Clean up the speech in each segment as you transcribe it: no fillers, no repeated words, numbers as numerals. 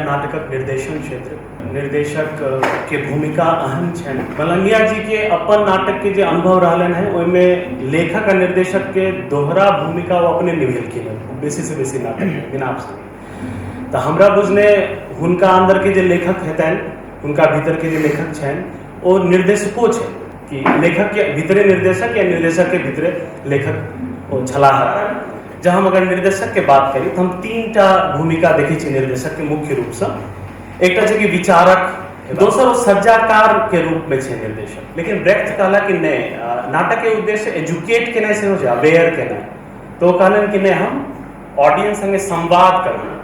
नाटकक निर्देशन क्षेत्र निर्देशक के भूमिका अहम छन। मलंगिया जी के अपन नाटक के जो अनुभव रहलन है ओइमे लेखक और निर्देशक के दोहरा भूमिका वो अपने निभेलखिन बेसी से बेसी नाटक में बिना आपसे। तो हमरा बुझने हुनका अंदर के जो लेखक हेतन उनका भीतर के जो लेखक छन वो निर्देशको छन कि लेखक के भीतरे निर्देशक या निर्देशक के भीतरे लेखक वो छलाह। जब हम अगर निर्देशक के बात करी तो हम 3टा भूमिका देखी निर्देशक के मुख्य रूप से। एक कि विचारक, दोसर सज्जाकार के रूप में छे निर्देशक। लेकिन ब्रेख्त कहला कि नहीं नाटक के उद्देश्य एजुकेट केना से हो जा अवेयर केना, तो कहलन कि नहीं हम ऑडियंस संगे संवाद करना।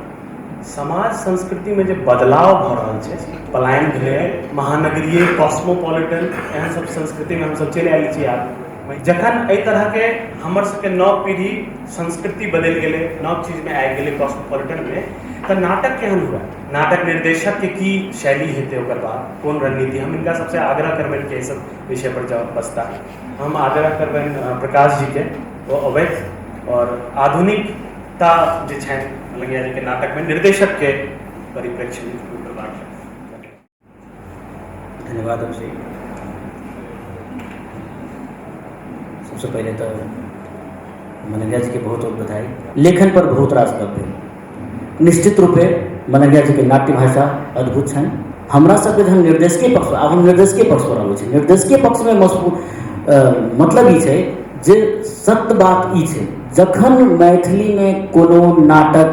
समाज संस्कृति में जो बदलाव भ रहा है पलायन भेले महानगरीय कॉस्मोपॉलिटन एहन सब संस्कृति में हम सब चले आयल छी। जखन एहि तरह के हमर सबके नव पीढ़ी संस्कृति बदल गए नव चीज में आबि गए कॉस्मोपॉलिटन में, तो नाटक केहन हुआ, नाटक निर्देशक के की शैली हेतै ओकर बाद कोन रणनीति। हम इनका सबसे आग्रह करबन कि सब विषय पर जब बसता हम आग्रह करबन प्रकाश जी के वो अवैध और आधुनिकता जो है मलंगिया जी के नाटक में निर्देशक के परिप्रेक्ष्य में। धन्यवाद अभिषेक। सबसे पहले तो मलंगिया जी के बहुत बहुत बधाई। लेखन पर बहुत रास गप निश्चित रूपे मलंगिया जी के नाट्य भाषा अद्भुत छन। हमरा सबके जहन निर्देशकीय पक्ष आब हम निर्देशकीय पक्ष पर आबै छी। निर्देशकीय पक्ष में मतलब ई छै जे सत्य बात ई छै जखन मैथिली में कोनो नाटक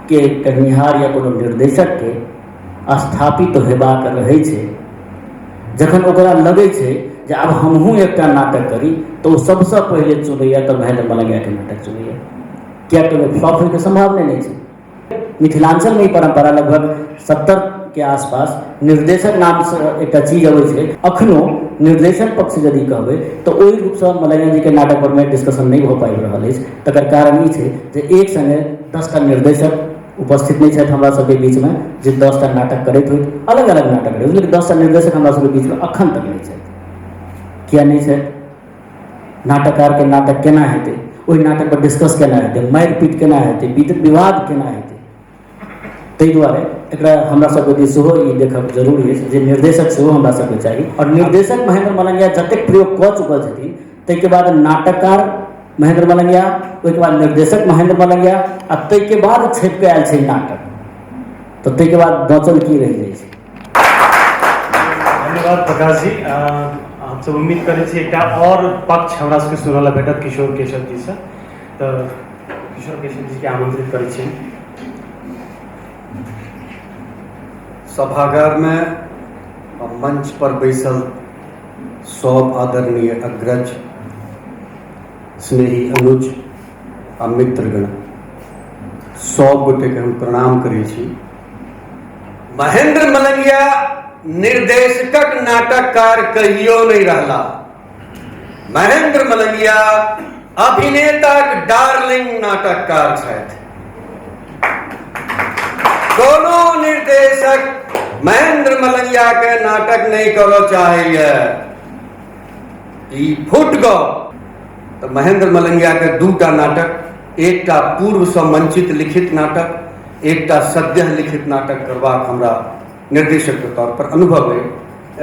के कहनिहार या कोनो निर्देशक के स्थापित हेबाक रहै छै, जखन ओकरा लगै छै जे आब हमहूँ एकटा नाटक करी तो सबसे पहले चुनैया तो महेंद्र मलंगिया के नाटक चुनैया, क्या तो फ्लॉप होने के संभावना नहीं है। मिथिलांचल में परंपरा लगभग 70 के आसपास निर्देशक नाम से एक चीज अबै छै। अखनो निर्देशन पक्ष यदि कहबै तो ओहि रूप से मलंगिया जी के नाटक पर में डिस्कशन नहीं हो पाबि रहल अछि। तकर कारण ई छै जे एक संगे 10टा निर्देशक उपस्थित नहीं छथि हमरा सबके बीच में जे 10टा नाटक करैत होइत, अलग अलग नाटक करैत, लेकिन 10टा निर्देशक हमरा सबके बीच में अखन तक नहीं छथि। किया नहीं है? नाटककार के नाटक केना हेतै, ओहि नाटक पर डिस्कस केना हेतै, मारपीट केना हेतै, विवाद केना हेतै। ताहि दुआरे एकरा हमरा सबके दिस सेहो ई देखब जरूरी अछि जे निर्देशक सेहो हमरा सबके चाही। और निर्देशक महेंद्र मलंगिया जतेक प्रयोग कऽ चुकल छथिन ताहिके बाद नाटककार महेंद्र मलंगिया, ओहिके बाद निर्देशक महेंद्र मलंगिया आ ताहिके बाद छपि कऽ आयल छै नाटक, तो ताहिके बाद बचल की रहि जाइ छै। धन्यवाद प्रकाश जी। हम सब उम्मीद करै छी एकटा और पक्ष हमरा सबके सुनल भेटत किशोर केशव जी से, तो किशोर केशव जी के आमंत्रित करै छी। सभागार में मंच पर बैसल सब आदरणीय अग्रज स्नेही अनुज आ मित्रगण सब गोटे के हम प्रणाम करै छी। महेंद्र मलंगिया निर्देशकक नाटककार कहियो नहीं रहला। महेंद्र मलंगिया अभिनेताक डार्लिंग नाटककार छथि। कोनो निर्देशक महेंद्र मलंगिया के नाटक नहीं करो चाहिए ई फुट गो। तो महेंद्र मलंगिया के 2टा नाटक, एकटा पूर्व से मंचित लिखित नाटक, एकटा सद्यः लिखित नाटक करबाक हमरा निर्देशक के तौर पर अनुभव है।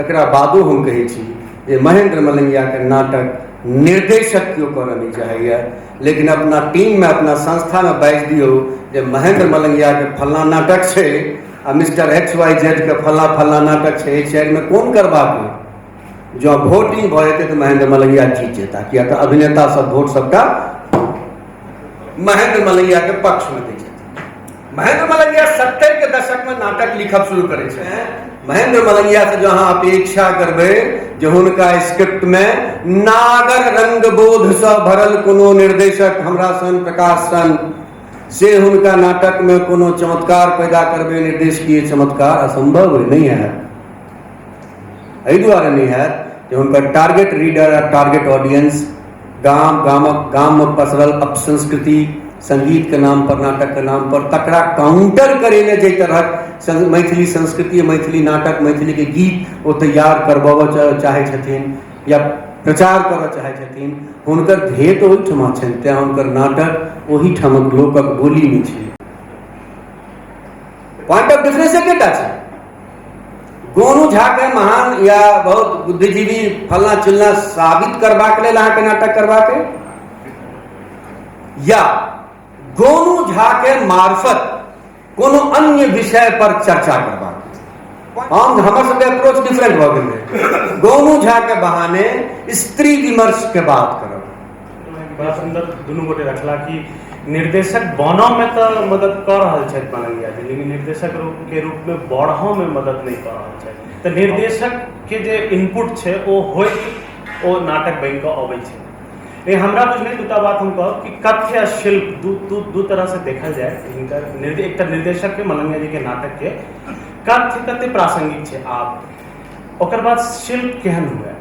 एकरा बादो हम कहै छी जे महेंद्र मलंगिया के नाटक निर्देशक क्यों करऽ नहीं चाहिए, लेकिन अपना टीम में अपना संस्था में बाजि दियो जे महेंद्र मलंगिया के फलना नाटक छै आ मिस्टर XYZ के फलना नाटक छै, एहि 4 में कोन करबाक है। जो वोटिंग भऽ जेतै तो महेंद्र मलंगिया जीत जेता, किया तो अभिनेता सब वोट सबका महेंद्र मलंगिया के पक्ष में दै छथिन। महेंद्र मलंगिया 70 के दशक में नाटक लिखब शुरू करे छे। महेंद्र मलंगिया से जो अहाँ अपेक्षा करबे जे हुनका स्क्रिप्ट में नागर रंगबोध से भरल कोनो निर्देशक हमरा सन प्रकाश सन से हुनका नाटक में कोनो चमत्कार पैदा करबे, निर्देशकीय चमत्कार असंभव नहीं है। एहि दुआरे नहीं है कि हुनकर टारगेट रीडर और टारगेट ऑडियंस गाम में पसरल अपसंस्कृति संगीत के नाम पर, नाटक के नाम पर तकरा काउंटर करे ले जे तरह मैथिली संस्कृति, मैथिली नाटक, मैथिली के गीत वो तैयार करबऽ चाहे छथिन या प्रचार करऽ चाहे छथिन, हुनकर ध्येय तो ओहिठमा छनि। तेँ हुनकर नाटक ओहिठामक लोकक बोली में छै। पॉइंट ऑफ डिफरेंस केटा छे गोनू झा के महान या बहुत बुद्धिजीवी फलना चिलना साबित करबाक लेल अहाँ के नाटक करबाक या गोनू झा के मार्फत कोनो अन्य विषय पर चर्चा करबाक हम हमर सबके अप्रोच डिफरेंट भ गेल गोनू झा के बहाने स्त्री विमर्श के बात करब बड़ा सुंदर दुनू गोटे रखला कि निर्देशक बनौ में तो मदद कर रहल छथि मलंगिया जी, लेकिन निर्देशक के रूप में बढ़ौ में मदद नहीं कर रहल छथि। तो निर्देशक के जे इनपुट छे ओ होय ओ नाटक बन के अबै छे। लेकिन हमरा बुझने दूटा बात हम कहब कि कथ्य आ शिल्प दू तरह से देखल जाए। हिनकर एकटा निर्देशक के मलंगिया जी के नाटक के कथ्य कते प्रासंगिक छे आप ओकर बाद शिल्प केहन हुए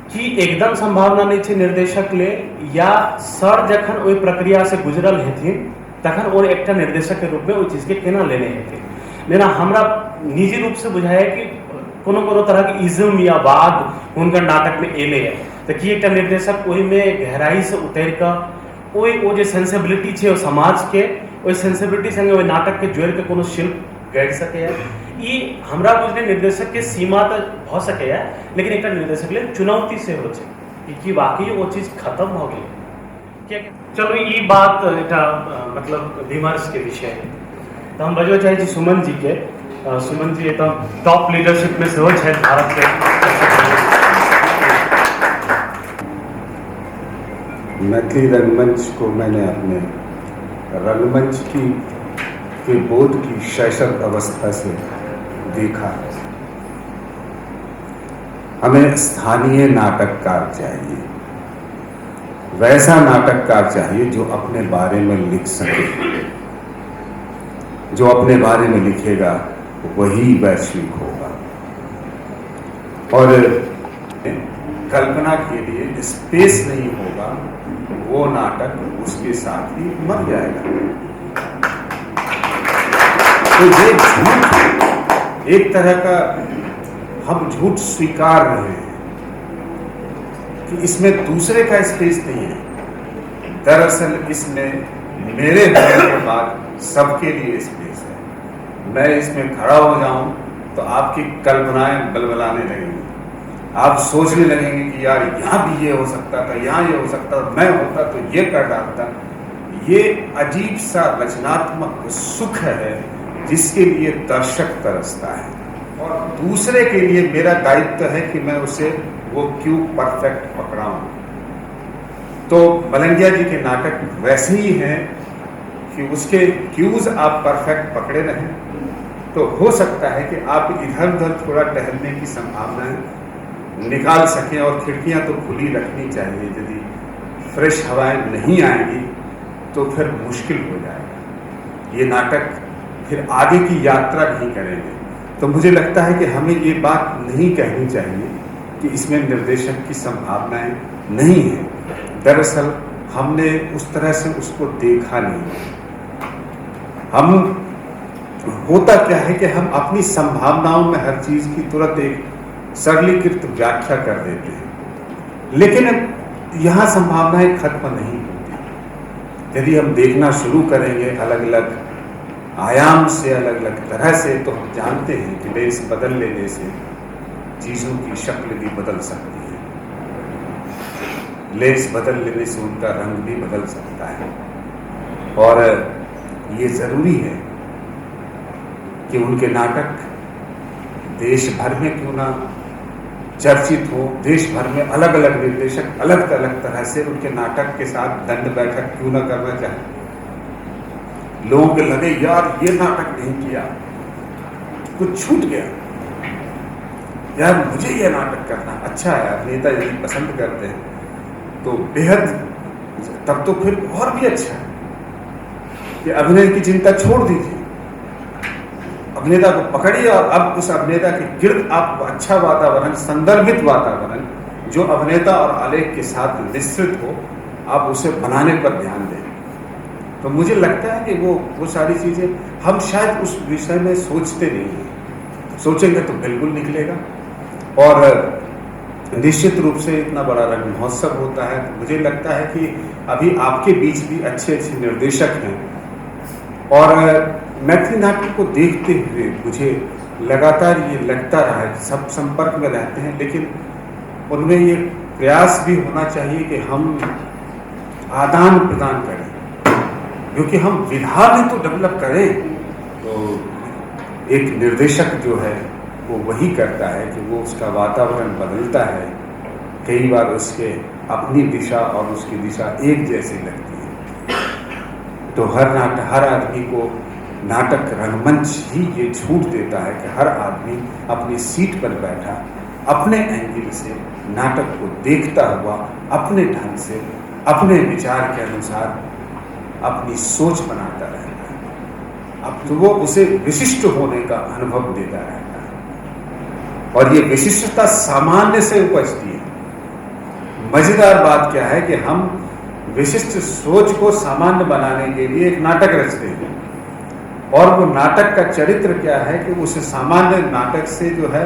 कि एकदम संभावना नहीं छे निर्देशक ले या सर जखन ओई प्रक्रिया से गुजरल हेथिन तखन और एकटा निर्देशक के रूप में ओई चीज के केना लेने हेथिन। लेना हमरा निजी रूप से बुझाया कि कोनो तरह के इज्म या वाद हुनकर नाटक में एले है तो कि एकटा निर्देशक ओई में गहराई से उतर के ओई ओ जे सेंसिबिलिटी छे ओ समाज के ओई सेंसिबिलिटी संगे ओई नाटक के जोड़ के कोनो शिल्प गढ़ सके ई हमरा बुझने निर्देशक के सीमा तक भ सके लेकिन एक निर्देशक ले चुनौती से हो छे कि वाकई वो चीज खत्म हो गई। चलो ई बात एटा मतलब विमर्श के विषय है तो हम बजो चाहे सुमन जी के सुमन जी एकदम टॉप लीडरशिप में से हो छे भारत के। मैथिली रंगमंच को मैंने अपने रंगमंच के बोध की शैशव अवस्था से देखा। हमें स्थानीय नाटककार चाहिए, वैसा नाटककार चाहिए जो अपने बारे में लिख सके। जो अपने बारे में लिखेगा वही वैश्विक होगा और कल्पना के लिए स्पेस नहीं होगा वो नाटक उसके साथ ही मर जाएगा। तो ये झूठ एक तरह का हम झूठ स्वीकार रहे हैं कि इसमें दूसरे का स्पेस नहीं है। दरअसल इसमें मेरे होने के बाद सबके लिए स्पेस है। मैं इसमें खड़ा हो जाऊं तो आपकी कल्पनाएं बलबलाने लगेंगी, आप सोचने लगेंगे कि यार यहाँ भी ये हो सकता था, यहाँ ये हो सकता था, मैं होता तो ये कर डालता। ये अजीब सा रचनात्मक सुख है जिसके लिए दर्शक तरसता है और दूसरे के लिए मेरा दायित्व है कि मैं उसे वो क्यों परफेक्ट पकड़ाऊं। तो मलंगिया जी के नाटक वैसे ही हैं कि उसके क्यूज आप परफेक्ट पकड़े रहें तो हो सकता है कि आप इधर उधर थोड़ा टहलने की संभावनाएं निकाल सकें और खिड़कियां तो खुली रखनी चाहिए। यदि फ्रेश हवाएं नहीं आएंगी तो फिर मुश्किल हो जाएगा। ये नाटक फिर आगे की यात्रा नहीं करेंगे। तो मुझे लगता है कि हमें ये बात नहीं कहनी चाहिए कि इसमें निर्देशक की संभावनाएं नहीं है। दरअसल हमने उस तरह से उसको देखा नहीं। हम होता क्या है कि हम अपनी संभावनाओं में हर चीज की तुरंत एक सरलीकृत व्याख्या कर देते हैं, लेकिन यहाँ संभावनाएं खत्म नहीं होती। यदि हम देखना शुरू करेंगे अलग अलग आयाम से, अलग अलग तरह से, तो हम जानते हैं कि लेंस बदल लेने से चीजों की शक्ल भी बदल सकती है, लेंस बदल लेने से उनका रंग भी बदल सकता है। और ये जरूरी है कि उनके नाटक देश भर में क्यों ना चर्चित हो, देश भर में अलग अलग निर्देशक अलग अलग तरह से उनके नाटक के साथ दंड बैठक क्यों ना करना चाहे। लोगों को लगे यार ये नाटक नहीं किया, कुछ छूट गया, यार मुझे ये नाटक करना अच्छा है, अभिनेता यदि पसंद करते हैं तो बेहद, तब तो फिर और भी अच्छा है कि अभिनय की चिंता छोड़ दीजिए, अभिनेता को पकड़िए और अब उस अभिनेता के गिर्द आप अच्छा वातावरण, संदर्भित वातावरण जो अभिनेता और आलेख के साथ मिश्रित हो, आप उसे बनाने पर ध्यान दें। तो मुझे लगता है कि वो सारी चीजें हम शायद उस विषय में सोचते नहीं हैं। सोचेंगे तो बिल्कुल निकलेगा। और निश्चित रूप से इतना बड़ा रंग महोत्सव होता है, तो मुझे लगता है कि अभी आपके बीच भी अच्छे अच्छे निर्देशक हैं और मैथिली नाटक को देखते हुए मुझे लगातार ये लगता रहा है कि सब संपर्क में रहते हैं, लेकिन उनमें ये प्रयास भी होना चाहिए कि हम आदान प्रदान करें, क्योंकि हम विधा भी तो डेवलप करें। तो एक निर्देशक जो है वो वही करता है कि वो उसका वातावरण बदलता है। कई बार उसके अपनी दिशा और उसकी दिशा एक जैसी लगती है। तो हर आदमी को नाटक रंगमंच ही ये छूट देता है कि हर आदमी अपनी सीट पर बैठा अपने एंगल से नाटक को देखता हुआ अपने ढंग से अपने विचार के अनुसार अपनी सोच बनाता रहता है। अब तो वो उसे विशिष्ट होने का अनुभव देता रहता है, और ये विशिष्टता सामान्य से उपजती है। मजेदार बात क्या है कि हम विशिष्ट सोच को सामान्य बनाने के लिए एक नाटक रचते हैं, और वो नाटक का चरित्र क्या है कि उस सामान्य नाटक से जो है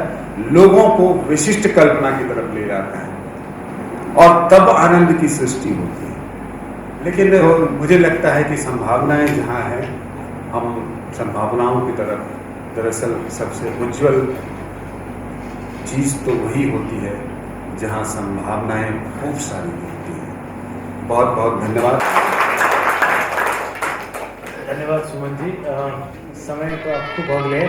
लोगों को विशिष्ट कल्पना की तरफ ले जाता है, और तब आनंद की सृष्टि होती है। लेकिन मुझे लगता है कि संभावनाएं जहाँ हैं, हम संभावनाओं की तरफ दरअसल सबसे उज्जवल चीज़ तो वही होती है जहाँ संभावनाएं खूब सारी दिखती हैं। बहुत बहुत धन्यवाद। धन्यवाद सुमन जी। समय तो आपको बहुत ले